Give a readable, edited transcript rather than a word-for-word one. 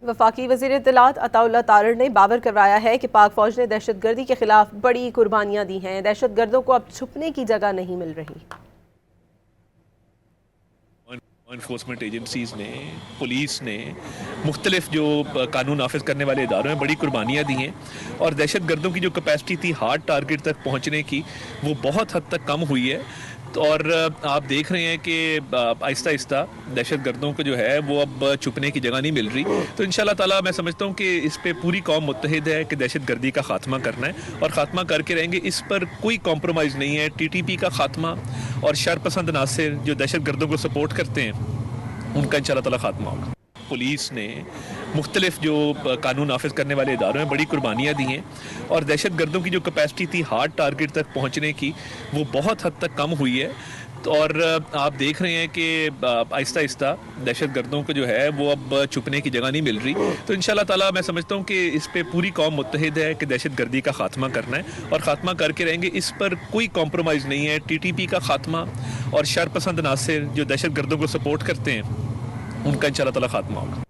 وفاقی وزیر اطلاعات عطا اللہ تارڑ نے باور کروایا ہے کہ پاک فوج نے دہشت گردی کے خلاف بڑی قربانیاں دی ہیں۔ دہشت گردوں کو اب چھپنے کی جگہ نہیں مل رہی۔ انفورسمنٹ ایجنسیز نے، پولیس نے، مختلف جو قانون نافذ کرنے والے اداروں نے بڑی قربانیاں دی ہیں، اور دہشت گردوں کی جو کیپیسٹی تھی ہارڈ ٹارگٹ تک پہنچنے کی، وہ بہت حد تک کم ہوئی ہے۔ اور آپ دیکھ رہے ہیں کہ آہستہ آہستہ دہشت گردوں کو جو ہے وہ اب چھپنے کی جگہ نہیں مل رہی۔ تو انشاءاللہ تعالیٰ میں سمجھتا ہوں کہ اس پہ پوری قوم متحد ہے کہ دہشت گردی کا خاتمہ کرنا ہے، اور خاتمہ کر کے رہیں گے۔ اس پر کوئی کمپرومائز نہیں ہے۔ ٹی ٹی پی کا خاتمہ اور شر پسند عناصر جو دہشت گردوں کو سپورٹ کرتے ہیں، ان کا انشاءاللہ تعالیٰ خاتمہ ہوگا۔ پولیس نے، مختلف جو قانون نافذ کرنے والے اداروں نے بڑی قربانیاں دی ہیں، اور دہشت گردوں کی جو کیپیسٹی تھی ہارڈ ٹارگٹ تک پہنچنے کی، وہ بہت حد تک کم ہوئی ہے۔ اور آپ دیکھ رہے ہیں کہ آہستہ آہستہ دہشت گردوں کو جو ہے وہ اب چھپنے کی جگہ نہیں مل رہی۔ تو انشاءاللہ تعالیٰ میں سمجھتا ہوں کہ اس پہ پوری قوم متحد ہے کہ دہشت گردی کا خاتمہ کرنا ہے، اور خاتمہ کر کے رہیں گے۔ اس پر کوئی کمپرومائز نہیں ہے۔ ٹی ٹی پی کا خاتمہ اور شر پسند عناصر جو دہشت گردوں کو سپورٹ کرتے ہیں، ان کا انشاءاللہ تعالیٰ خاتمہ ہوگا۔